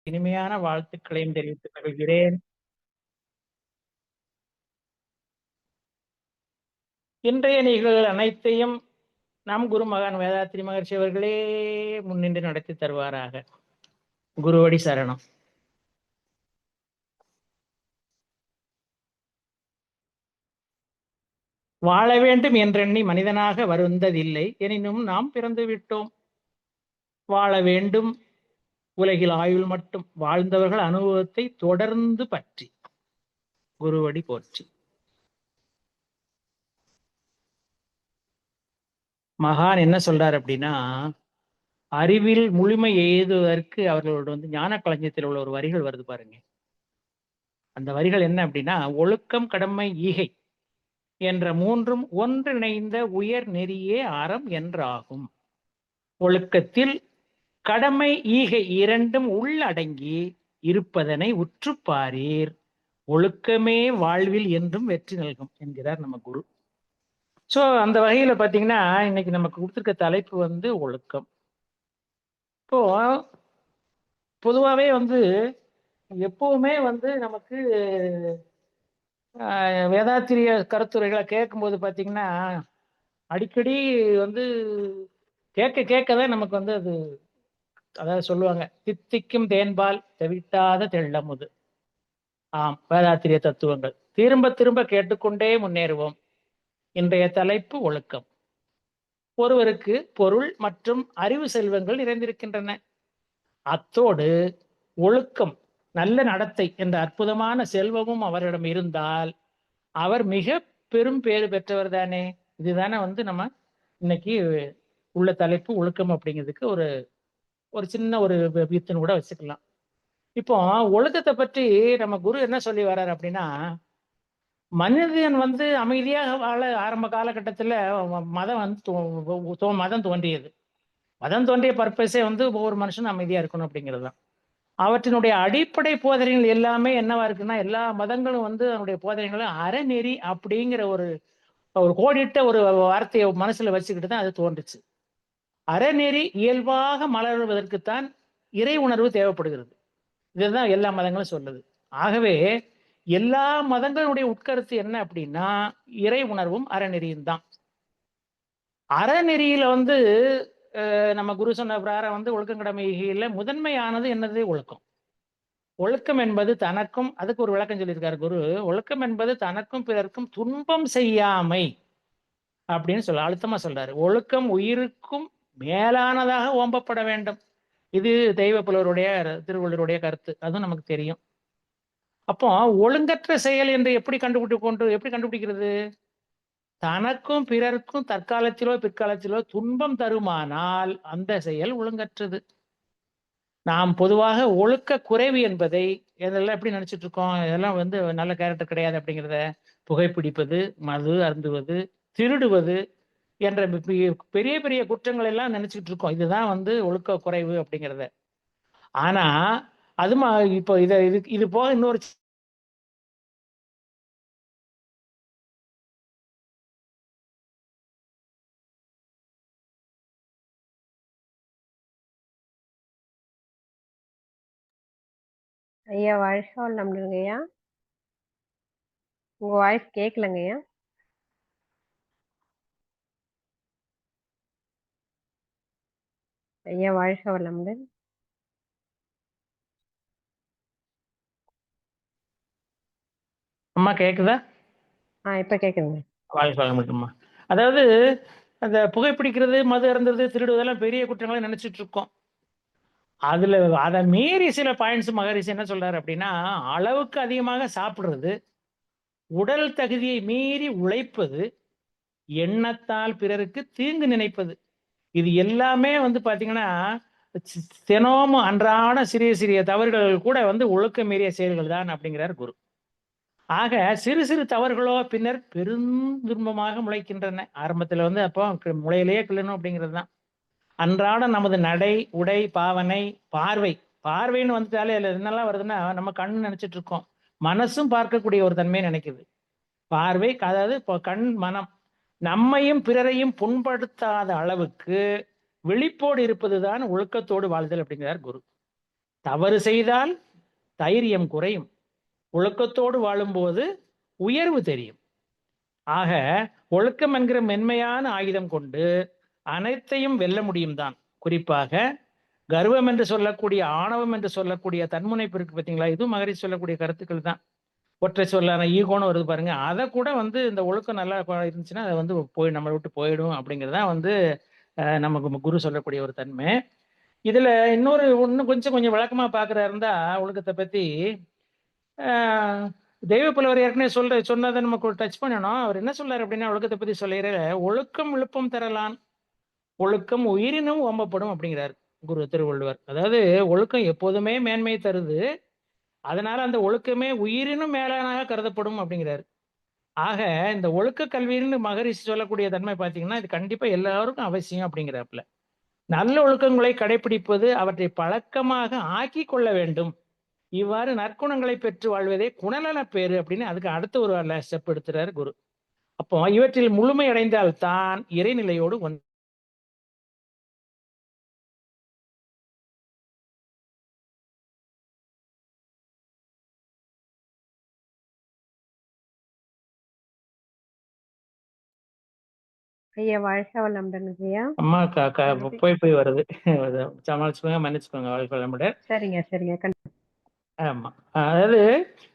இனிமையான வாழ்த்துக்களையும் தெரிவித்துக் கொள்கிறேன். இன்றைய நிகழ்வுகள் அனைத்தையும் நம் குருமகான் வேதாத்ரி மகர்ஷி அவர்களே முன்னின்று நடத்தி தருவாராக. குருவடி சரணம். வாழ வேண்டும் என்றெண்ணி மனிதனாக வருந்ததில்லை, எனினும் நாம் பிறந்து விட்டோம். வாழ வேண்டும் உலகில் ஆயுள் மட்டும், வாழ்ந்தவர்கள் அனுபவத்தை தொடர்ந்து பற்றி. குருவடி போற்றி. மகான் என்ன சொல்றார் அப்படின்னா, அறிவில் முழுமை எய்துவதற்கு அவர்களோட ஞான களஞ்சியத்தில் உள்ள ஒரு வரிகள் வருது பாருங்க. அந்த வரிகள் என்ன அப்படின்னா, ஒழுக்கம், கடமை, ஈகை என்ற மூன்றும் ஒன்றிணைந்த உயர் நெறியே அறம் என்றாகும். ஒழுக்கத்தில் கடமை, ஈகை இரண்டும் உள்ளடங்கி இருப்பதனை உற்று பாரீர். ஒழுக்கமே வாழ்வில் என்றும் வெற்றி நல்கும் என்கிறார் நம்ம குரு. சோ அந்த வகையில பாத்தீங்கன்னா, இன்னைக்கு நமக்கு கொடுத்திருக்க தலைப்பு ஒழுக்கம். இப்போ பொதுவாவே எப்பவுமே நமக்கு வேதாத்திரிய கருத்துரைகளை கேட்கும்போது பாத்தீங்கன்னா, அடிக்கடி கேட்க கேட்கதான் நமக்கு அது, அதாவது சொல்லுவாங்க, தித்திக்கும் தேன்பால் தவிட்டாத தெள்ளமுது. ஆம், வேதாத்திரிய தத்துவங்கள் திரும்ப திரும்ப கேட்டுக்கொண்டே முன்னேறுவோம். இன்றைய தலைப்பு ஒழுக்கம். ஒருவருக்கு பொருள் மற்றும் அறிவு செல்வங்கள் நிறைந்திருக்கின்றன. அத்தோடு ஒழுக்கம், நல்ல நடத்தை என்ற அற்புதமான செல்வமும் அவரிடம் இருந்தால் அவர் மிக பெரும் பேறு பெற்றவர் தானே. இதுதானே நம்ம இன்னைக்கு உள்ள தலைப்பு ஒழுக்கம் அப்படிங்கிறதுக்கு ஒரு ஒரு சின்ன ஒரு வித்துன்னு கூட வச்சுக்கலாம். இப்போ ஒழுக்கத்தை பற்றி நம்ம குரு என்ன சொல்லி வர்றாரு அப்படின்னா, மனிதன் அமைதியாக வாழ ஆரம்ப காலகட்டத்துல மதம் தோன்றியது. மதம் தோன்றிய பர்பஸே ஒவ்வொரு மனுஷனும் அமைதியா இருக்கணும் அப்படிங்கிறது தான். அவற்றினுடைய அடிப்படை போதனைகள் எல்லாமே என்னவா இருக்குன்னா, எல்லா மதங்களும் அதனுடைய போதனைகளும் அறநெறி அப்படிங்கிற ஒரு ஒரு கோடிட்ட ஒரு வார்த்தையை மனசுல வச்சுக்கிட்டு தான் அது தோன்றுச்சு. அறநெறி இயல்பாக மலர்வதற்குத்தான் இறை உணர்வு தேவைப்படுகிறது. இதுதான் எல்லா மதங்களும் சொல்லுது. ஆகவே எல்லா மதங்களுடைய உட்கருத்து என்ன அப்படின்னா, இறை உணர்வும் அறநெறியும் தான். அறநெறியில நம்ம குரு சொன்ன பிரகாரம் ஒழுக்கம் கடமையில முதன்மையானது என்னது? ஒழுக்கம். ஒழுக்கம் என்பது தனக்கும், அதுக்கு ஒரு விளக்கம் சொல்லியிருக்காரு குரு. ஒழுக்கம் என்பது தனக்கும் பிறர்க்கும் துன்பம் செய்யாமை அப்படின்னு அழுத்தமா சொல்றாரு. ஒழுக்கம் உயிருக்கும் மேலானதாக ஓம்பப்பட வேண்டும். இது தெய்வ புலவருடைய, திருவள்ளுவருடைய கருத்து. அதுவும் நமக்கு தெரியும். அப்போ ஒழுங்கற்ற செயல் என்று எப்படி கண்டுபிடிக்கிறது? தனக்கும் பிறர்க்கும் தற்காலத்திலோ பிற்காலத்திலோ துன்பம் தருமானால் அந்த செயல் ஒழுங்கற்றது. நாம் பொதுவாக ஒழுக்க குறைவு என்பதை இதெல்லாம் எப்படி நினைச்சிட்டு இருக்கோம்? இதெல்லாம் நல்ல கேரக்டர் கிடையாது அப்படிங்கிறத. புகைப்பிடிப்பது, மது அருந்துவது, திருடுவது என்ற பெரிய பெரிய குற்றங்கள் எல்லாம் நினைச்சிட்டு இருக்கோம். இதுதான் ஒழுக்க குறைவு அப்படிங்கிறத. ஆனா அது இப்போ இது போக இன்னொரு ஐயா வாழ்க வளமுடன் ஐயா. உங்க வாய்ஸ் கேட்கலங்க ஐயா. ஐயா வாழ்க வளமுடன். அம்மா கேக்குதா? இப்ப கேக்குதுங்க. வாழ்க வளமுடன்மா. அதாவது அந்த புகைப்பிடிக்கிறது, மது அருந்துறது, திருடுவதெல்லாம் பெரிய குற்றங்களை நினைச்சிட்டு இருக்கோம். அதுல அதை மீறி சில பாயிண்ட்ஸ் மகரிஷி என்ன சொல்றாரு அப்படின்னா, அளவுக்கு அதிகமாக சாப்பிடுறது, உடல் தகுதியை மீறி உழைப்பது, எண்ணத்தால் பிறருக்கு தீங்கு நினைப்பது, இது எல்லாமே பாத்தீங்கன்னா தினமும் அன்றாட சிறிய சிறிய தவறுகள் கூட ஒழுக்க மீறிய செயல்கள் தான் அப்படிங்கிறார் குரு. ஆக சிறு சிறு தவறுகளோ பின்னர் பெருந்துன்பமாக முளைக்கின்றன. ஆரம்பத்துல அப்போ முளையிலேயே கிள்ளணும் அப்படிங்கிறது தான். அன்றாடம் நமது நடை, உடை, பாவனை, பார்வை, பார்வைன்னு வந்துட்டாலே என்னெல்லாம் வருதுன்னா, நம்ம கண் நினைச்சிட்டு இருக்கோம். மனசும் பார்க்கக்கூடிய ஒரு தன்மையை நினைக்குது. பார்வை, அதாவது இப்போ கண், மனம் நம்மையும் பிறரையும் புண்படுத்தாத அளவுக்கு விழிப்போடு இருப்பதுதான் ஒழுக்கத்தோடு வாழ்தல் அப்படிங்கிறார் குரு. தவறு செய்தால் தைரியம் குறையும். ஒழுக்கத்தோடு வாழும்போது உயர்வு தெரியும். ஆக ஒழுக்கம் என்கிற மென்மையான ஆயுதம் கொண்டு அனைத்தையும் வெல்ல முடியும் தான். குறிப்பாக கர்வம் என்று சொல்லக்கூடிய, ஆணவம் என்று சொல்லக்கூடிய தன்முனைப்பு இருக்கு பார்த்தீங்களா, இதுவும் மகரிஷி சொல்லக்கூடிய கருத்துக்கள் தான். ஒற்றை சொல்லான ஈகோன்னு வருது பாருங்க, அதை கூட இந்த ஒழுக்கம் நல்லா இருந்துச்சுன்னா அதை போய் நம்மளை விட்டு போயிடும் அப்படிங்கிறதான் நமக்கு குரு சொல்லக்கூடிய ஒரு தன்மை. இதுல இன்னும் கொஞ்சம் விளக்கமா பாக்குறா இருந்தா ஒழுக்கத்தை பத்தி தெய்வ புலவர் ஏற்கனவே சொன்னதை நமக்கு டச் பண்ணணும். அவர் என்ன சொல்றாரு அப்படின்னா, ஒழுக்கத்தை பத்தி சொல்லிடுற, ஒழுக்கம் விழுப்பம் தரலான், ஒழுக்கம் உயிரினும் ஓம்பப்படும் அப்படிங்கிறார் குரு திருவள்ளுவர். அதாவது ஒழுக்கம் எப்போதுமே மேன்மையை தருது, அதனால அந்த ஒழுக்கமே உயிரினும் மேலானாக கருதப்படும் அப்படிங்கிறாரு. ஆக இந்த ஒழுக்க கல்வின்னு மகரிஷி சொல்லக்கூடிய தன்மை பார்த்தீங்கன்னா, இது கண்டிப்பா எல்லாருக்கும் அவசியம் அப்படிங்கிறாப்புல. நல்ல ஒழுக்கங்களை கடைபிடிப்பது, அவற்றை பழக்கமாக ஆக்கி கொள்ள வேண்டும். இவ்வாறு நற்குணங்களை பெற்று வாழ்வதே குணநல பேரு அப்படின்னு அதுக்கு அடுத்த ஒரு ஸ்டெப் எடுத்துறாரு குரு. அப்போ இவற்றில் முழுமை அடைந்தால் தான் இறைநிலையோடு ஐயா வாழ்க வளமுடன் ஐயா. அம்மா போய் வருது. சமாளிச்சுக்கோங்க, மன்னிச்சுக்கோங்க. வாழ்க வளமுடன். சரிங்க. ஆமா. அதாவது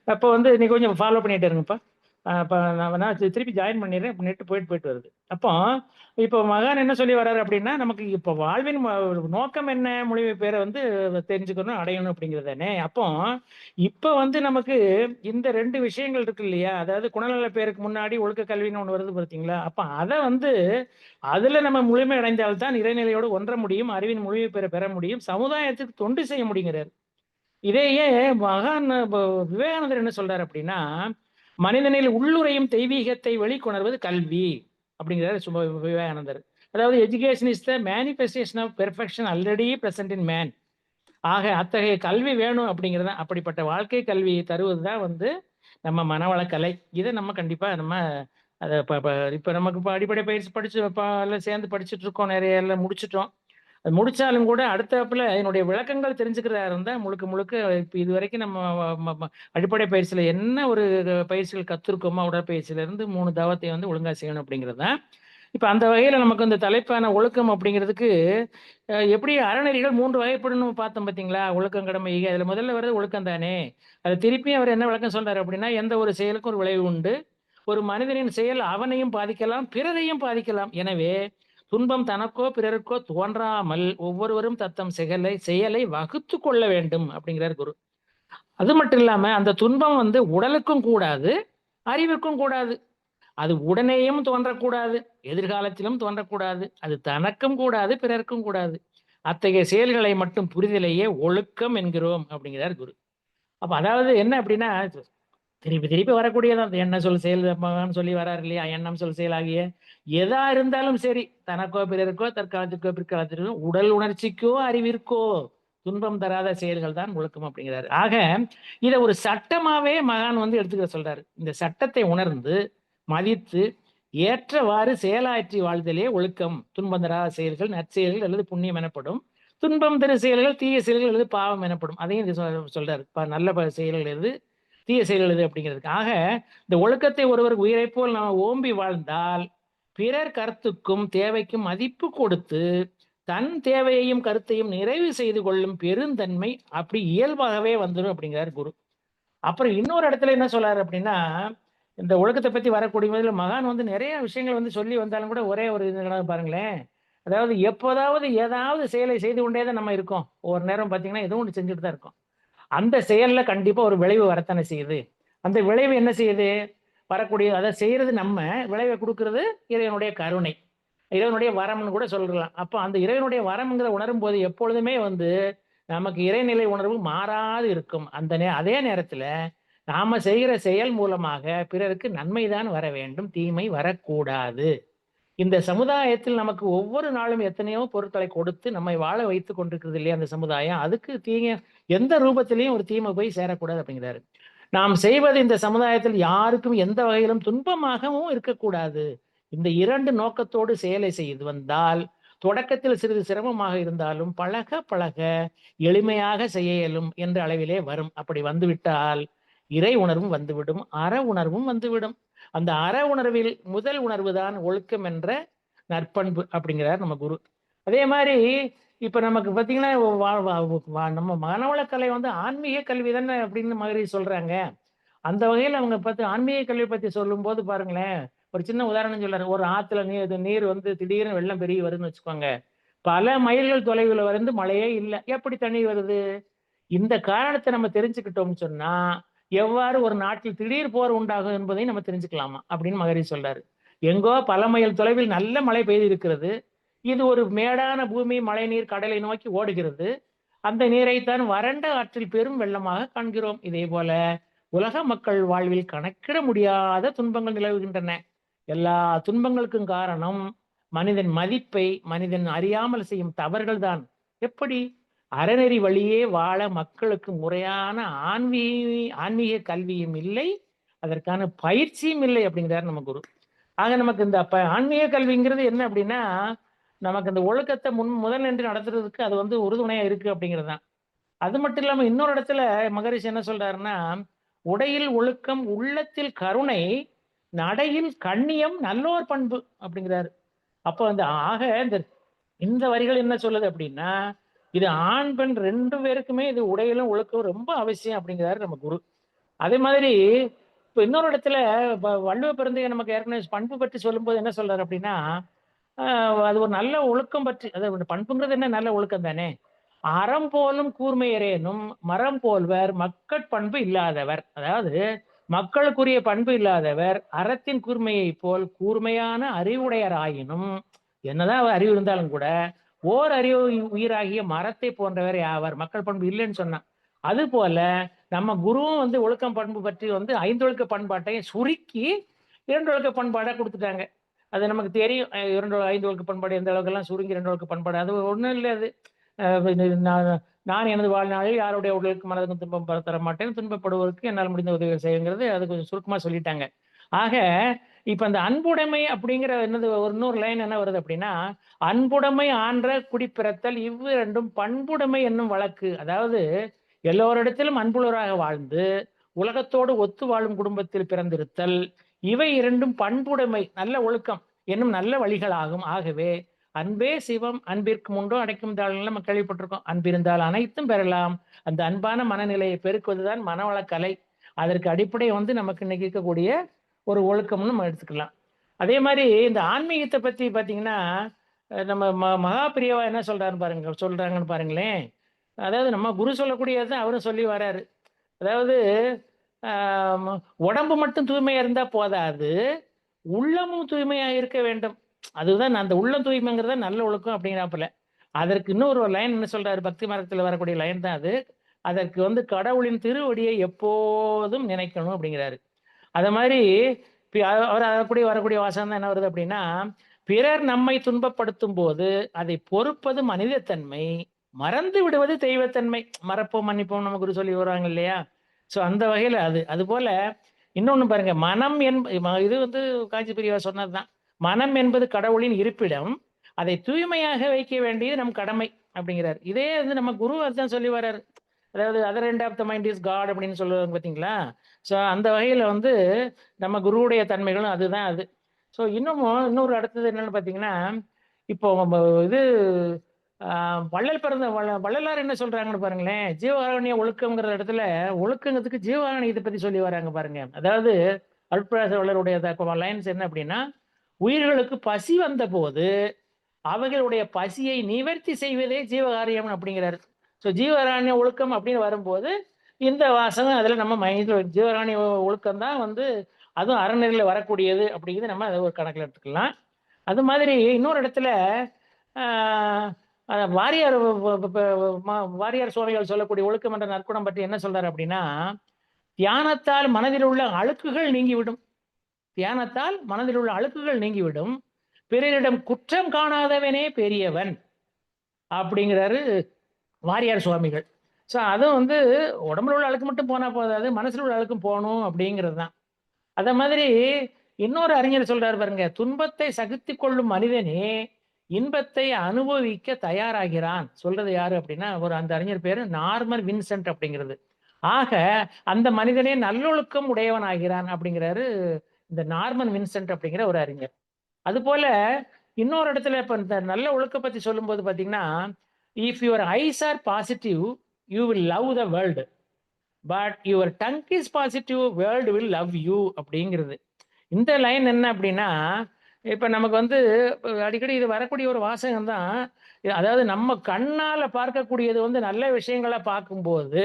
அப்போ நீ கொஞ்சம் ஃபாலோ பண்ணிட்டே இருங்கப்பா. அப்போ நான் திருப்பி ஜாயின் பண்ணிடுறேன். நெட்டு போயிட்டு வருது. அப்போ இப்போ மகான் என்ன சொல்லி வர்றாரு அப்படின்னா, நமக்கு இப்போ வாழ்வின் நோக்கம் என்ன, மொழிவை பேரை தெரிஞ்சுக்கணும், அடையணும் அப்படிங்கிறது தானே. அப்போ இப்போ நமக்கு இந்த 2 விஷயங்கள் இருக்கு இல்லையா, அதாவது குணநல பேருக்கு முன்னாடி ஒழுக்க கல்வின்னு ஒன்று வருது பார்த்தீங்களா. அப்போ அதை அதுல நம்ம முழுமை அடைந்தால்தான் இறைநிலையோடு ஒன்ற முடியும், அறிவின் மொழிவை பெற முடியும், சமுதாயத்துக்கு தொண்டு செய்ய முடியுங்கிறார். இதையே மகான் விவேகானந்தர் என்ன சொல்றாரு அப்படின்னா, மனிதனில் உள்ளுரையும் தெய்வீகத்தை வெளிக்கொணர்வது கல்வி அப்படிங்கிறாரு விவேகானந்தர். அதாவது education is the manifestation of perfection already present in man. ஆக அத்தகைய கல்வி வேணும் அப்படிங்கிறத, அப்படிப்பட்ட வாழ்க்கை கல்வியை தருவதுதான் நம்ம மனவளக்கலை. இதை நம்ம கண்டிப்பா அதை இப்ப நமக்கு அடிப்படை பயிற்சி படிச்சு சேர்ந்து படிச்சுட்டு இருக்கோம், நிறைய எல்லாம் முடிச்சிட்டோம். அது முடிச்சாலும் கூட அடுத்தாப்புல என்னுடைய விளக்கங்கள் தெரிஞ்சுக்கிறதா இருந்தா முழுக்க இப்ப இது வரைக்கும் நம்ம அடிப்படை பயிற்சியில என்ன ஒரு பயிற்சிகள் கத்துருக்கோமோ, உடற்பயிற்சியில இருந்து 3 தவத்தை ஒழுங்கா செய்யணும் அப்படிங்கிறது தான். இப்ப அந்த வகையில நமக்கு இந்த தலைப்பான ஒழுக்கம் அப்படிங்கிறதுக்கு எப்படி அறநெறிகள் 3 வகைப்படணும் பார்த்தோம் பார்த்தீங்களா. ஒழுக்கம், கடமை, ஈகை. அதுல முதல்ல வர்றது ஒழுக்கம் தானே. அது திருப்பியும் அவர் என்ன விளக்கம் சொல்றாரு அப்படின்னா, எந்த ஒரு செயலுக்கும் ஒரு விளைவு உண்டு. ஒரு மனிதனின் செயல் அவனையும் பாதிக்கலாம், பிறரையும் பாதிக்கலாம். எனவே துன்பம் தனக்கோ பிறருக்கோ தோன்றாமல் ஒவ்வொருவரும் தத்தம் செயலை வகுத்து கொள்ள வேண்டும் அப்படிங்கிறார் குரு. அது மட்டும் இல்லாம அந்த துன்பம் உடலுக்கும் கூடாது, அறிவுக்கும் கூடாது. அது உடனேயும் தோன்றக்கூடாது, எதிர்காலத்திலும் தோன்றக்கூடாது. அது தனக்கும் கூடாது, பிறருக்கும் கூடாது. அத்தகைய செயல்களை மட்டும் புரிதலையே ஒழுக்கம் என்கிறோம் அப்படிங்கிறார் குரு. அப்ப அதாவது என்ன அப்படின்னா, திருப்பி வரக்கூடியதான் என்ன சொல் செயல் சொல்லி வராரு இல்லையா. எண்ணம் சொல் செயல் ஆகிய எதா இருந்தாலும் சரி, தனக்கோ பிறருக்கோ தற்காலத்திற்கோ பிற்காலத்திற்கோ உடல் உணர்ச்சிக்கோ அறிவிற்கோ துன்பம் தராத செயல்கள் தான் ஒழுக்கம் அப்படிங்கிறாரு. ஆக இதை ஒரு சட்டமாவே மகான் எடுத்துக்க சொல்றாரு. இந்த சட்டத்தை உணர்ந்து மதித்து ஏற்றவாறு செயலாற்றி வாழ்தலே ஒழுக்கம். துன்பம் தராத செயல்கள் நற்செயல்கள் அல்லது புண்ணியம் எனப்படும், துன்பம் தரு செயல்கள் தீய செயல்கள் அல்லது பாவம் எனப்படும். அதையும் சொல்றாரு. நல்ல செயல்கள் எது, தீய செயல்கள் எது அப்படிங்கிறதுக்கு. ஆக இந்த ஒழுக்கத்தை ஒருவர் உயிரை போல் நாம் ஓம்பி வாழ்ந்தால் பிறர் கருத்துக்கும் தேவைக்கும் மதிப்பு கொடுத்து தன் தேவையையும் கருத்தையும் நிறைவு செய்து கொள்ளும் பெருந்தன்மை அப்படி இயல்பாகவே வந்துடும் அப்படிங்கிறார் குரு. அப்புறம் இன்னொரு இடத்துல என்ன சொல்றாரு அப்படின்னா, இந்த ஒழுக்கத்தை பத்தி வரக்கூடிய மகான் நிறைய விஷயங்கள் சொல்லி வந்தாலும் கூட ஒரே ஒரு இது பாருங்களேன். அதாவது எப்போதாவது ஏதாவது செயலை செய்து கொண்டேதான் நம்ம இருக்கோம். ஒவ்வொரு நேரம் பார்த்தீங்கன்னா எதுவும் ஒன்று செஞ்சுட்டு தான் இருக்கோம். அந்த செயல்ல கண்டிப்பா ஒரு விளைவு வரத்தானே செய்யுது. அந்த விளைவு என்ன செய்யுது, வரக்கூடிய அதை செய்யறது நம்ம, விளைவை கொடுக்கறது இறைவனுடைய கருணை, இறைவனுடைய வரம்னு கூட சொல்லலாம். அப்போ அந்த இறைவனுடைய வரம்ங்கிற உணரும் போது எப்பொழுதுமே நமக்கு இறைநிலை உணர்வு மாறாது இருக்கும். அதே நேரத்துல நாம செய்கிற செயல் மூலமாக பிறருக்கு நன்மைதான் வர வேண்டும், தீமை வரக்கூடாது. இந்த சமுதாயத்தில் நமக்கு ஒவ்வொரு நாளும் எத்தனையோ பொருட்களை கொடுத்து நம்மை வாழ வைத்துக் கொண்டிருக்கிறது இல்லையா அந்த சமுதாயம். அதுக்கு தீங்க எந்த ரூபத்திலையும் ஒரு தீமை போய் சேரக்கூடாது அப்படிங்கிறாரு. நாம் செய்வது இந்த சமுதாயத்தில் யாருக்கும் எந்த வகையிலும் துன்பமாகவும் இருக்கக்கூடாது. இந்த 2 நோக்கத்தோடு செயலை செய்து வந்தால் தொடக்கத்தில் சிறிது சிரமமாக இருந்தாலும் பழக பழக எளிமையாக செய்ய இயலும் என்ற அளவிலே வரும். அப்படி வந்துவிட்டால் இறை உணர்வும் வந்துவிடும், அற உணர்வும் வந்துவிடும். அந்த அற உணர்வில் முதல் உணர்வு தான் ஒழுக்கம் என்ற நற்பண்பு அப்படிங்கிறார் நம்ம குரு. அதே மாதிரி இப்ப நமக்கு பார்த்தீங்கன்னா, நம்ம மனவளக்கலை வந்து ஆன்மீக கல்வி தானே அப்படின்னு மாதிரி சொல்றாங்க. அந்த வகையில அவங்க பார்த்து ஆன்மீக கல்வி பத்தி சொல்லும்போது பாருங்களேன், ஒரு சின்ன உதாரணம் சொல்றாரு. ஒரு ஆத்துல நீர் வந்து திடீர்னு வெள்ளம் பெருகி வருதுன்னு வச்சுக்கோங்க. பல மைல்கள் தொலைவுல வந்து மழையே இல்ல. எப்படி தண்ணீர் வருது? இந்த காரணத்த நம்ம தெரிஞ்சுக்கிட்டோம்னு சொன்னா, எவ்வாறு ஒரு நாட்டில் திடீர் போர் உண்டாகும் என்பதையும் நம்ம தெரிஞ்சுக்கலாமா? அப்படின்னு மகரிஷி சொல்றாரு. எங்கோ பல மைல் தொலைவில் நல்ல மழை பெய்திருக்கிறது. இது ஒரு மேடான பூமி, மழைநீர் கடலை நோக்கி ஓடுகிறது. அந்த நீரைத்தான் வறண்ட ஆற்றில் பெரும் வெள்ளமாக காண்கிறோம். இதேபோல உலக மக்கள் வாழ்வில் கணக்கிட முடியாத துன்பங்கள் நிலவுகின்றன. எல்லா துன்பங்களுக்கும் காரணம் மனிதன் மதிப்பை மனிதன் அறியாமல் செய்யும் தவறுகள் தான். எப்படி? அறநெறி வழியே வாழ மக்களுக்கு முறையான ஆன்மீக கல்வியும் இல்லை, அதற்கான பயிற்சியும் இல்லை அப்படிங்கிறார் நம்ம குரு. ஆக நமக்கு இந்த ஆன்மீக கல்விங்கிறது என்ன அப்படின்னா, நமக்கு அந்த ஒழுக்கத்தை முதல் நின்று நடத்துறதுக்கு அது வந்து உறுதுணையா இருக்கு அப்படிங்கிறது தான். அது மட்டும் இல்லாம இன்னொரு இடத்துல மகரிஷி என்ன சொல்றாருன்னா, உடையில் ஒழுக்கம், உள்ளத்தில் கருணை, நடையில் கண்ணியம், நல்லோர் பண்பு அப்படிங்கிறாரு. அப்ப அந்த ஆக இந்த இந்த வரிகள் என்ன சொல்லுது அப்படின்னா, இது ஆண் பெண் 2 பேருக்குமே இது உடையிலும் ஒழுக்கம் ரொம்ப அவசியம் அப்படிங்கிறாரு நம்ம குரு. அதே மாதிரி இப்ப இன்னொரு இடத்துல வள்ளுவ பெருந்தகை நமக்கு ஏற்கனவே பண்பு பற்றி சொல்லும்போது என்ன சொல்றாரு அப்படின்னா, அது ஒரு நல்ல ஒழுக்கம் பற்றி, அதாவது பண்புங்கிறது என்ன, நல்ல ஒழுக்கம் தானே. அறம் போலும் கூர்மையரேனும் மரம் போல்வர் மக்கட்பண்பு இல்லாதவர். அதாவது மக்களுக்குரிய பண்பு இல்லாதவர் அறத்தின் கூர்மையைப் போல் கூர்மையான அறிவுடையராயினும், என்னதான் அறிவு இருந்தாலும் கூட ஓர் அறிவு உயிராகிய மரத்தை போன்றவர் யாவர். மக்கள் பண்பு இல்லைன்னு சொன்னான். அது போல நம்ம குருவும் வந்து ஒழுக்கம் பண்பு பற்றி வந்து 5 ஒழுக்க பண்பாட்டை சுருக்கி 2 ஒழுக்க பண்பாடா கொடுத்துட்டாங்க. அது நமக்கு தெரியும். 5 ஒழுக்க பண்பாடு எந்த அளவுக்கெல்லாம் சுருங்கி 2 ஒழுக்க பண்பாடு, அது ஒண்ணும் இல்ல அது. நான் நான் எனது வாழ்நாளில் யாருடைய உடலுக்கு மனதுக்கும் துன்பம் தர மாட்டேன், துன்பப்படுவோருக்கு என்னால் முடிந்த உதவிகள் செய்யுங்கிறது அது கொஞ்சம் சுருக்கமா சொல்லிட்டாங்க. ஆக இப்ப அந்த அன்புடைமை அப்படிங்கிற என்னது, ஒரு இன்னொரு லைன் என்ன வருது அப்படின்னா, அன்புடைமை ஆன்ற குடிப்பிறத்தல் இவ்விரண்டும் பண்புடைமை என்னும் வழக்கு. அதாவது எல்லோரிடத்திலும் அன்புள்ளவராக வாழ்ந்து உலகத்தோடு ஒத்து வாழும் குடும்பத்தில் பிறந்திருத்தல், இவை இரண்டும் பண்புடைமை நல்ல ஒழுக்கம் என்னும் நல்ல வழிகளாகும். ஆகவே அன்பே சிவம், அன்பிற்கு முண்டோ அடைக்கும் தாழ்நிலை நம்ம கேள்விப்பட்டிருக்கோம். அன்பிருந்தால் அனைத்தும் பெறலாம். அந்த அன்பான மனநிலையை பெருக்குவதுதான் மனவளக்கலை. அதற்கு அடிப்படை வந்து நமக்கு இன்னைக்கு இருக்கக்கூடிய ஒரு ஒழுக்கம்னு நம்ம எடுத்துக்கலாம். அதே மாதிரி இந்த ஆன்மீகத்தை பத்தி பாத்தீங்கன்னா, நம்ம மகா பிரியவா என்ன சொல்றாங்கன்னு பாருங்களேன். அதாவது நம்ம குரு சொல்லக்கூடியது அவரும் சொல்லி வராரு. அதாவது ஆஹ் உடம்பு மட்டும் தூய்மையா இருந்தா போதாது, உள்ளமும் தூய்மையா இருக்க வேண்டும். அதுதான் அந்த உள்ளம் தூய்மைங்கிறத நல்ல ஒழுக்கம் அப்படிங்கிறாப்புல. அதற்கு இன்னொரு ஒரு லைன் என்ன சொல்றாரு, பக்தி மார்க்கத்துல வரக்கூடிய லைன் தான் அது. அதற்கு வந்து கடவுளின் திருவடியை எப்போதும் நினைக்கணும் அப்படிங்கிறாரு. அத மாதிரி அவர் அதற்குடைய வரக்கூடிய வாசகம் தான் என்ன வருது அப்படின்னா, பிறர் நம்மை துன்பப்படுத்தும் போது அதை பொறுப்பது மனிதத்தன்மை, மறந்து விடுவது தெய்வத்தன்மை. மறப்போம் மன்னிப்போம் நம்ம குரு சொல்லி வருவாங்க இல்லையா? சோ அந்த வகையில அது போல இன்னொன்னு பாருங்க, மனம் இது வந்து காஞ்சி பெரியவா சொன்னதுதான். மனம் என்பது கடவுளின் இருப்பிடம், அதை தூய்மையாக வைக்க வேண்டியது நம் கடமை அப்படிங்கிறார். இதே வந்து நம்ம குரு அதுதான் சொல்லி வர்றாரு. அதாவது other end of the mind is God அப்படின்னு சொல்லுவாங்க பார்த்தீங்களா? ஸோ அந்த வகையில வந்து நம்ம குருவுடைய தன்மைகளும் அதுதான் அது. ஸோ இன்னொரு அடுத்தது என்னன்னு பார்த்தீங்கன்னா, இப்போ இது வள்ளலார் என்ன சொல்றாங்கன்னு பாருங்களேன். ஜீவகாருண்ய ஒழுக்கம்ங்கிற இடத்துல ஒழுக்கங்கிறதுக்கு ஜீவகாருண்யத்தை பத்தி சொல்லி வராங்க பாருங்க. அதாவது அருட்பிரகாச வள்ளலுடைய லைன்ஸ் என்ன அப்படின்னா, உயிர்களுக்கு பசி வந்த போது அவைகளுடைய பசியை நிவர்த்தி செய்வதே ஜீவகாரியம் அப்படிங்கிறாரு. ஸோ ஜீவகாருண்ய ஒழுக்கம் அப்படின்னு வரும்போது இந்த வாசகம் அதுல நம்ம மைண்ட்ல ஜீவகாருண்ய ஒழுக்கம் தான் வந்து அதுவும் அறநெறியில வரக்கூடியது அப்படிங்கிறது நம்ம அதை ஒரு கணக்கில் எடுத்துக்கலாம். அது மாதிரி இன்னொரு இடத்துல வாரியார் வாரியார் சுவாமிகள் சொல்லக்கூடிய ஒழுக்கம் என்ற நற்குணம் பற்றி என்ன சொல்றாரு அப்படின்னா, தியானத்தால் மனதில் உள்ள அழுக்குகள் நீங்கிவிடும். தியானத்தால் மனதில் உள்ள அழுக்குகள் நீங்கிவிடும். பிறரிடம் குற்றம் காணாதவனே பெரியவன் அப்படிங்கிறாரு வாரியார் சுவாமிகள். ஸோ அதுவும் வந்து உடம்புல உள்ள அழுக்கு மட்டும் போனா போதாது, மனசுல உள்ள அழுக்கும் போகணும் அப்படிங்கிறது தான். அத மாதிரி இன்னொரு அறிஞர் சொல்றாரு பாருங்க, துன்பத்தை சகித்து கொள்ளும் மனிதனே இன்பத்தை அனுபவிக்க தயாராகிறான். சொல்றது யாரு அப்படின்னா, அந்த அறிஞர் பேரு நார்மன் வின்சென்ட் அப்படிங்கிறது. ஆக அந்த மனிதனே நல்லொழுக்கம் உடையவனாகிறான் அப்படிங்கிறாரு இந்த நார்மன் வின்சென்ட் அப்படிங்கிற ஒரு அறிஞர். அதுபோல இன்னொரு இடத்துல இப்ப இந்த நல்ல ஒழுக்கம் பத்தி சொல்லும்போது பாத்தீங்கன்னா, if your eyes are positive you will love the world, but your tongue is positive world will love you அப்படிங்கிறது. இந்த லைன் என்ன அப்படின்னா, இப்ப நமக்கு வந்து அடிக்கடி இது வரக்கூடிய ஒரு வாசகம் தான். அதாவது நம்ம கண்ணால பார்க்கக்கூடியது வந்து நல்ல விஷயங்கள பார்க்கும்போது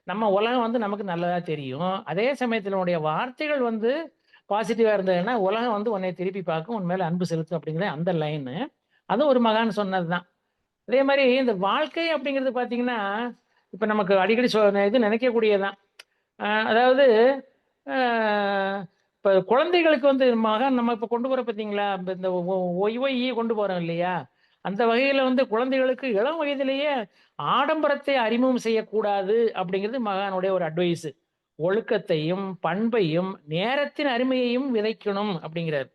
நம்ம உலகம் வந்து நமக்கு நல்லதா தெரியும். அதே சமயத்துல உன்னுடைய வார்த்தைகள் வந்து பாசிட்டிவா இருந்ததுன்னா உலகம் வந்து உன்னை திருப்பி பார்க்கும், உன் மேல அன்பு செலுத்தும் அப்படிங்கிறது அந்த லைனு. அதுவும் ஒரு மகான் சொன்னதுதான். அதே மாதிரி இந்த வாழ்க்கை அப்படிங்கிறது பார்த்தீங்கன்னா, இப்ப நமக்கு அடிக்கடி இது நினைக்கக்கூடியதுதான். அதாவது அ இப்ப குழந்தைகளுக்கு வந்து மகான் நம்ம இப்ப கொண்டு போறோம் பார்த்தீங்களா? இந்த ஒய்ஒய்இ கொண்டு போறோம் இல்லையா? அந்த வகையில வந்து குழந்தைகளுக்கு இளம் வயதிலேயே ஆடம்பரத்தை அறிமுகம் செய்யக்கூடாது அப்படிங்கிறது மகானுடைய ஒரு அட்வைஸ். ஒழுக்கத்தையும், பண்பையும், நேரத்தின் அருமையையும் விதைக்கணும் அப்படிங்கிறார்.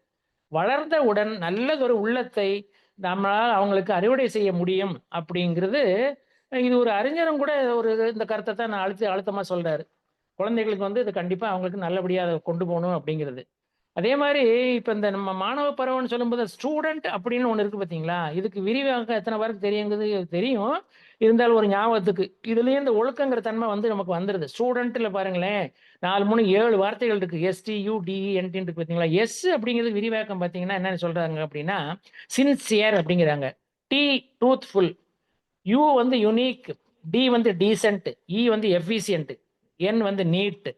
வளர்ந்தவுடன் நல்லதொரு உள்ளத்தை நம்மளால் அவங்களுக்கு அறுவடை செய்ய முடியும் அப்படிங்கிறது, இது ஒரு அறிஞரும் கூட ஒரு இந்த கருத்தை தான் நான் அழுத்தமா சொல்றாரு. குழந்தைகளுக்கு வந்து இது கண்டிப்பா அவங்களுக்கு நல்லபடியா அத கொண்டு போணும் அப்படிங்கிறது. அதே மாரி இப்ப இந்த நம்ம மாணவ பருவம்னு சொல்லும்போது ஸ்டூடண்ட் அப்படின்னு ஒண்ணு இருக்கு பார்த்தீங்களா? இதுக்கு விரிவாக்கம் எத்தன பேருக்கு தெரியுங்கிறது தெரியும். இருந்தாலும் ஒரு ஞாபகத்துக்கு. இதுலயும் இந்த ஒழுக்கங்கிற தன்மை வந்து நமக்கு வந்துருது. ஸ்டூடண்ட்ல பாருங்களேன், 4, 3, 7 வார்த்தைகள் இருக்கு. எஸ்டியுடிஇஎன்டின்னு இருக்கு பார்த்தீங்களா? எஸ் அப்படிங்கிறது விரிவாக்கம் பார்த்தீங்கன்னா என்னன்னு சொல்றாங்க அப்படின்னா, சின்சியர் அப்படிங்கிறாங்க. T truthful. யூ வந்து யுனிக். டி வந்து டீசென்ட். இ வந்து எஃபிசியன்ட். என் வந்து நீட்.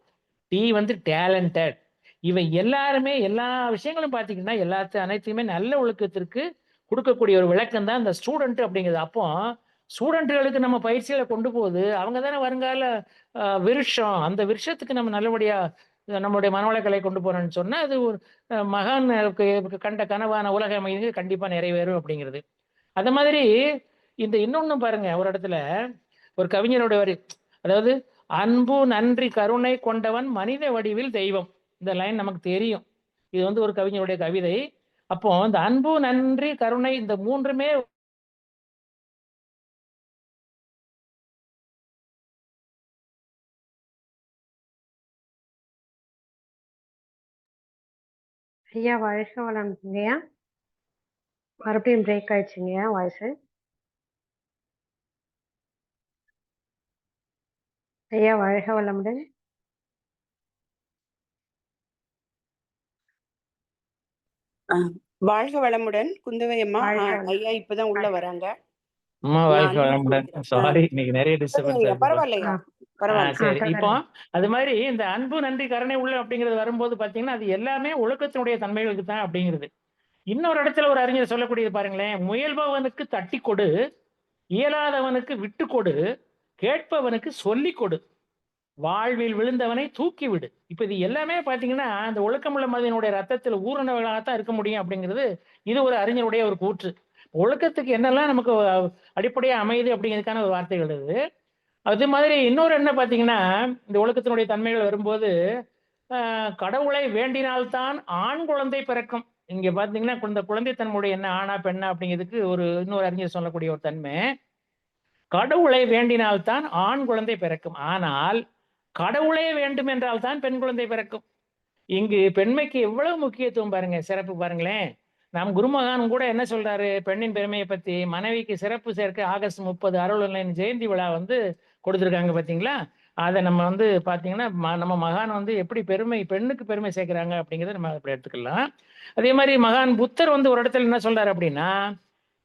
டி வந்து டேலண்டட். இவை எல்லாருமே எல்லா விஷயங்களும் பார்த்தீங்கன்னா, அனைத்தையுமே நல்ல ஒழுக்கத்திற்கு குடுக்கக்கூடிய ஒரு விளக்கம் தான் இந்த ஸ்டூடண்ட் அப்படிங்கிறது. அப்போ ஸ்டூடண்ட்களுக்கு நம்ம பயிற்சிகள கொண்டு போது, அவங்க தானே வருங்கால விருட்சம். அந்த விருட்சத்துக்கு நம்ம நல்லபடியா நம்முடைய மனவளக்கலை கொண்டு போறோம்னு சொன்னா, அது ஒரு மகான் கண்ட கனவான உலக அமைதி கண்டிப்பா நிறைவேறும் அப்படிங்கிறது. அந்த மாதிரி இந்த இன்னொன்னு பாருங்க, ஒரு இடத்துல ஒரு கவிஞரோட வரி. அதாவது, "அன்பு, நன்றி, கருணை கொண்டவன் மனித வடிவில் தெய்வம்." இந்த லைன் நமக்கு தெரியும். இது வந்து ஒரு கவிஞருடைய கவிதை. அப்போ இந்த அன்பு, நன்றி, கருணை இந்த 3மே ஐயா வாழ்க வளமுடன்ங்கய்யா. மறுபடியும் பிரேக் ஆயிடுச்சுங்கய்யா வாய்ஸு. ஐயா வாழ்க வளமுடன். வாழ்க வளமுடன் குந்தவை அம்மா. வாழ்க ஐயா இப்பதான் உள்ள வராங்க. அம்மா நான் வாழ்க unmute வளமுடன். பண்ணிக்கிறேன். சாரி, இன்னைக்கு நிறைய டிஸ்டர்பன்ஸ் சரிங்கய்யா, இருக்குப்பா. பரவாயில்லையா, ஆ. பரவாயில்ல. சரி. இப்போ தொடருங்க. அது மாதிரி இந்த அன்பு, நன்றி, கருணை உள்ள அப்படிங்கிறது வரும்போது பார்த்தீங்கன்னா, அது எல்லாமே ஒழுக்கத்தினுடைய தன்மைகளுக்கு தான் அப்படிங்கிறது. இன்னொரு இடத்துல ஒரு அறிஞர் சொல்லக்கூடியது பாருங்களேன், "முயல்பவனுக்கு தட்டிக் கொடு, இயலாதவனுக்கு விட்டுக் கொடு, கேட்பவனுக்கு சொல்லிக் கொடு, வாழ்வில் விழுந்தவனை தூக்கி விடு." இப்ப இது எல்லாமே பார்த்தீங்கன்னா, அந்த ஒழுக்கமுள்ள மனிதனுடைய ரத்தத்தில் ஊறினவர்களாகத்தான் இருக்க முடியும் அப்படிங்கிறது, இது ஒரு அறிஞருடைய ஒரு கூற்று. ஒழுக்கத்துக்கு என்னெல்லாம் நமக்கு அடிப்படையா அமையுது அப்படிங்கிறதுக்கான ஒரு வார்த்தைகள் இது. அது மாதிரி இன்னொரு என்ன பார்த்தீங்கன்னா, இந்த ஒழுக்கத்தினுடைய தன்மைகள் வரும்போது, கடவுளை வேண்டினால்தான் ஆண் குழந்தை பிறக்கும். இங்க பார்த்தீங்கன்னா, இந்த குழந்தை தன்மையுடைய என்ன ஆணா, பெண்ணா அப்படிங்கிறதுக்கு இன்னொரு அறிஞர் சொல்லக்கூடிய ஒரு தன்மை. கடவுளை வேண்டினால்தான் ஆண் குழந்தை பிறக்கும். ஆனால், கடவுளே வேண்டும் என்றால் தான் பெண் குழந்தை பிறக்கும். இங்கு பெண்மைக்கு எவ்வளவு முக்கியத்துவம் பாருங்க, சிறப்பு பாருங்களேன். நம் குருமகான் கூட என்ன சொல்றாரு பெண்ணின் பெருமையை பத்தி, மனைவிக்கு சிறப்பு சேர்க்க ஆகஸ்ட் 30 அருள்நிலையின் ஜெயந்தி விழா வந்து கொடுத்திருக்காங்க பார்த்தீங்களா? அத நம்ம வந்து பார்த்தீங்கன்னா, நம்ம மகான் வந்து எப்படி பெண்ணுக்கு பெருமை சேர்க்கிறாங்க அப்படிங்கிறத நம்ம அப்படி எடுத்துக்கலாம். அதே மாரி மகான் புத்தர் வந்து ஒரு இடத்துல என்ன சொல்றாரு அப்படின்னா,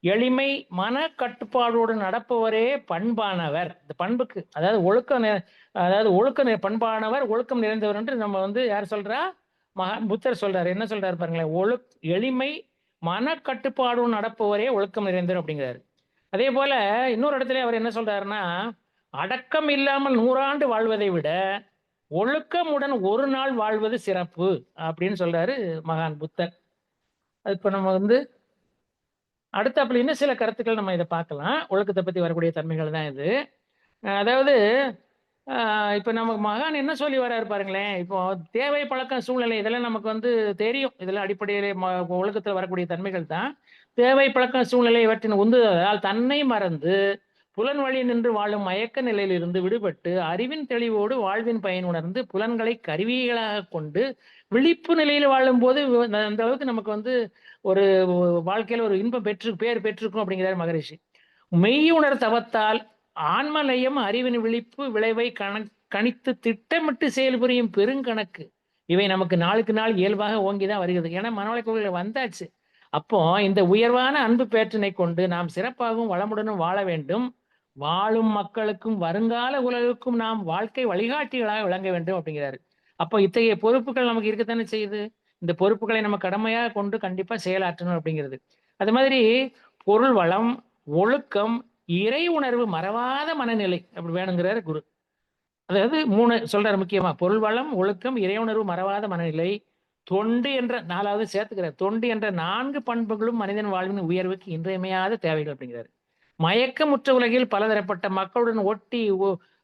"எளிமை, மன கட்டுப்பாடோடு நடப்பவரே பண்பானவர்." இந்த பண்புக்கு அதாவது பண்பானவர், ஒழுக்கம் நிறைந்தவர் என்று நம்ம வந்து யார் சொல்றா? புத்தர் சொல்றாரு. என்ன சொல்றாரு பாருங்களேன். எளிமை, மனக்கட்டுப்பாடும் நடப்பவரே ஒழுக்கம் நிறைந்தவர் அப்படிங்கிறாரு. அதே போல இன்னொரு இடத்துல அவர் என்ன சொல்றாருன்னா, "அடக்கம் இல்லாமல் 100 ஆண்டு வாழ்வதை விட, ஒழுக்கமுடன் 1 நாள் வாழ்வது சிறப்பு." அப்படின்னு சொல்றாரு மகான் புத்தர். அது இப்ப நம்ம வந்து அடுத்தாப்புல இன்னும் சில கருத்துக்கள் நம்ம இத பார்க்கலாம். ஒழுக்கத்த பத்தி வரக்கூடிய தன்மைகள் தான் இது. அதாவது இப்ப நமக்கு மகான் என்ன சொல்லி வர்றாரு பாருங்களேன். இப்போ தேவை, பழக்கம், சூழ்நிலை இதெல்லாம் நமக்கு வந்து தெரியும். இதெல்லாம் அடிப்படையிலே ஒழுக்கத்துல வரக்கூடிய தன்மைகள் தான். தேவை, பழக்கம், சூழ்நிலை இவற்றின் உந்துதலால் தன்னை மறந்து புலன் வழி நின்று வாழும் மயக்க நிலையிலிருந்து விடுபட்டு அறிவின் தெளிவோடு வாழ்வின் பயன் உணர்ந்து புலன்களை கருவிகளாக கொண்டு விழிப்பு நிலையில் வாழும்போது அந்த அளவுக்கு நமக்கு வந்து ஒரு வாழ்க்கையில ஒரு இன்பம் பேர் பெற்றிருக்கும் அப்படிங்கிறார் மகரிஷி. மெய்யுணர் தவத்தால் ஆன்மலயம் அறிவின் விழிப்பு விளைவை கணித்து திட்டமிட்டு செயல்புரியும் பெருங்கணக்கு இவை நமக்கு நாளுக்கு நாள் இயல்பாக ஓங்கிதான் வருகிறது. ஏன்னா மனவள கோவில்கள் வந்தாச்சு. அப்போ இந்த உயர்வான அன்பு பேற்றினை கொண்டு நாம் சிறப்பாகவும் வளமுடனும் வாழ வேண்டும். வாழும் மக்களுக்கும் வருங்கால உலகுக்கும் நாம் வாழ்க்கை வழிகாட்டிகளாக விளங்க வேண்டும் அப்படிங்கிறாரு. அப்போ இத்தகைய பொறுப்புகள் நமக்கு இருக்கத்தானே செய்யுது. இந்த பொறுப்புகளை நம்ம கடமையாக கொண்டு கண்டிப்பா செயலாற்றணும் அப்படிங்கிறது. அது மாதிரி பொருள் வளம், ஒழுக்கம், இறை உணர்வு மறவாத மனநிலை அப்படி வேணுங்கிறாரு குரு. அதாவது 3 சொல்றாரு முக்கியமா. பொருள் வளம், ஒழுக்கம், இறை உணர்வு மறவாத மனநிலை, தொண்டு என்ற 4வது சேர்த்துக்கிறார். தொண்டு என்ற 4 பண்புகளும் மனிதன் வாழ்வின் உயர்வுக்கு இன்றியமையாத தேவைகள் அப்படிங்கிறாரு. மயக்கமுற்ற உலகில் பலதரப்பட்ட மக்களுடன் ஒட்டி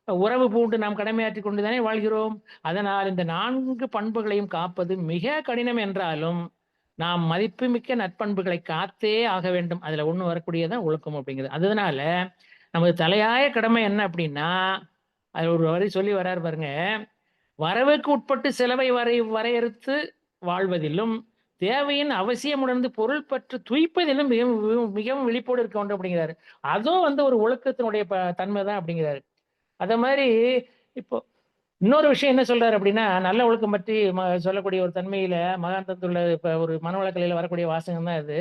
உறவு பூண்டு நாம் கடமையாற்றி கொண்டுதானே வாழ்கிறோம். அதனால் இந்த 4 பண்புகளையும் காப்பது மிக கடினம் என்றாலும் நாம் மதிப்புமிக்க நற்பண்புகளை காத்தே ஆக வேண்டும். அதுல ஒண்ணு வரக்கூடியதான் ஒழுக்கம் அப்படிங்கிறது. அதனால நமது தலையாய கடமை என்ன அப்படின்னா, அது ஒரு வரி சொல்லி வர்றாரு பாருங்க. வரவுக்கு உட்பட்டு செலவை வரையறுத்து வாழ்வதிலும் தேவையின் அவசியம் உணர்ந்து பொருள் பற்று துய்ப்பதிலும் மிகவும் விழிப்போடு இருக்க வேண்டும் அப்படிங்கிறாரு. அதுவும் வந்து ஒரு ஒழுக்கத்தினுடைய தன்மை தான் அப்படிங்கிறாரு. அத மாதிரி இப்போ இன்னொரு விஷயம் என்ன சொல்றாரு அப்படின்னா, நல்ல ஒழுக்கம் பற்றி சொல்லக்கூடிய ஒரு தன்மையில மகான் தந்துள்ள இப்ப ஒரு மனவளக்கலையில வரக்கூடிய வாசகம் தான் இது.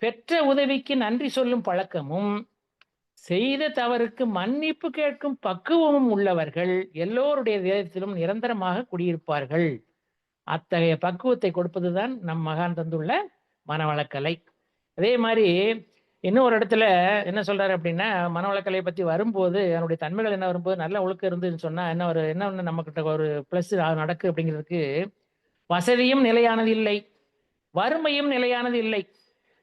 பெற்ற உதவிக்கு நன்றி சொல்லும் பழக்கமும் செய்த தவறுக்கு மன்னிப்பு கேட்கும் பக்குவமும் உள்ளவர்கள் எல்லோருடைய இதயத்திலும் நிரந்தரமாக குடியிருப்பார்கள். அத்தகைய பக்குவத்தை கொடுப்பதுதான் நம் மகான் தந்துள்ள மனவளக்கலை. அதே மாதிரி இன்னும் ஒரு இடத்துல என்ன சொல்றாரு அப்படின்னா, மனவளக்கலையை பத்தி வரும்போது அதனுடைய தன்மைகள் என்ன வரும்போது நல்ல ஒழுக்கம் இருந்துன்னு சொன்னா என்ன நம்ம கிட்ட ஒரு பிளஸ் நடக்கு அப்படிங்கிறதுக்கு, வசதியும் நிலையானது இல்லை, வறுமையும் நிலையானது இல்லை.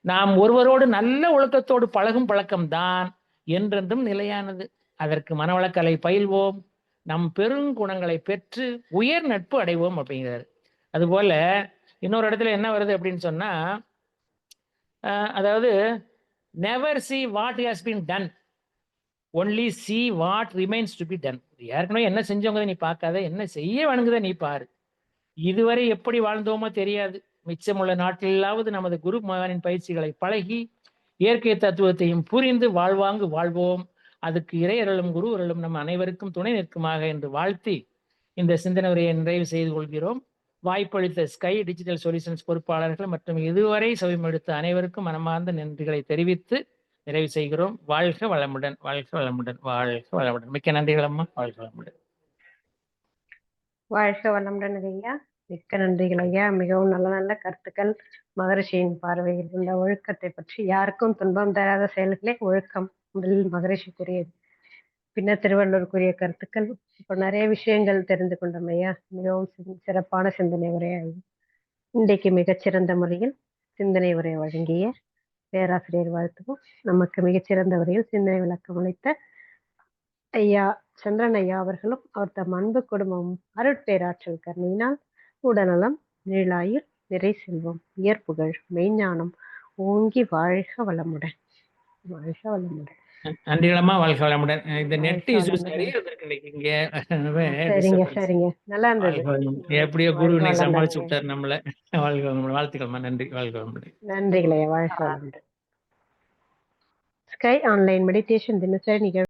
நாம் ஒருவரோடு நல்ல ஒழுக்கத்தோடு பழகும் பழக்கம்தான் என்றென்றும் நிலையானது. அதற்கு மனவளக்கலை பயில்வோம், நம் பெருங்குணங்களை பெற்று உயர் நட்பு அடைவோம் அப்படிங்கிறாரு. அதுபோல இன்னொரு இடத்துல என்ன வருது அப்படின்னு சொன்னா, அதாவது never see what has been done, only see what remains to be done. ஏற்கனவே என்ன செஞ்சவங்க நீ பார்க்காத, என்ன செய்ய வேணுங்கிறத நீ பாரு. இதுவரை எப்படி வாழ்ந்தோமோ தெரியாது. மிச்சமுள்ள நாட்டிலாவது நமது குரு மகானின் பயிற்சிகளை பழகி இயற்கை தத்துவத்தையும் புரிந்து வாழ்வாங்கு வாழ்வோம். அதுக்கு இறையருளும் குரு அருளும் நம் அனைவருக்கும் துணை நிற்குமாக என்று வாழ்த்தி இந்த சிந்தனை உரையை நிறைவு செய்து கொள்கிறோம். வாய்ப்பளித்த ஸ்கை டிஜிட்டல் சொல்யூஷன்ஸ் பொறுப்பாளர்கள் மற்றும் இதுவரை செவிமடுத்த அனைவருக்கும் மனமார்ந்த நன்றிகளை தெரிவித்து நிறைவு செய்கிறோம். வாழ்க வளமுடன், வாழ்க வளமுடன், வாழ்க வளமுடன். மிக்க நன்றிகள் அம்மா. வாழ்க வளமுடன். வாழ்க வளமுடன் ஐயா. மிக்க நன்றிகள் ஐயா. மிகவும் நல்ல நல்ல கருத்துக்கள். மகரிஷியின் பார்வையில் இந்த ஒழுக்கத்தை பற்றி யாருக்கும் துன்பம் தராத செயல்களே ஒழுக்கம். முதலில் மகரிஷி கூறியது, பின்னர் திருவள்ளுவருக்குரிய கருத்துக்கள். இப்போ நிறைய விஷயங்கள் தெரிந்து கொண்டோம் ஐயா. மிகவும் சிறப்பான சிந்தனை உரையாகும். இன்றைக்கு மிகச்சிறந்த முறையில் சிந்தனை உரை வழங்கிய பேராசிரியர் வாழ்த்துவோம். நமக்கு மிகச்சிறந்த முறையில் சிந்தனை விளக்கம் அளித்த ஐயா சந்திரன் ஐயா அவர்களும் அவர் தம் அன்பு குடும்பமும் அருட்பேராற்றல் கருணையினால் உடல்நலம், நீளாயுள், நிறை செல்வம், உயர்ப்புகழ், மெய்ஞானம் ஓங்கி வாழ்க வளமுடன், வாழ்க வளமுடன். நன்றிகளம்மா. வாழ்க வளமுடன். இந்த நெட் இஷ்யூஸ் நிறைய இருக்கு இங்க. சரிங்க நல்லா இருந்தது. எப்படியோ குரு இன்னைக்கு சமாளிச்சு விட்டார் நம்மள. வாழ்க வளமுடன். வாழ்த்துக்கள்மா. நன்றி. வாழ்க வளமுடன். நன்றிகளே. வாழ்க வளமுடன். ஸ்கை ஆன்லைன் மெடிடேஷன் தினசரி நிகழ்வு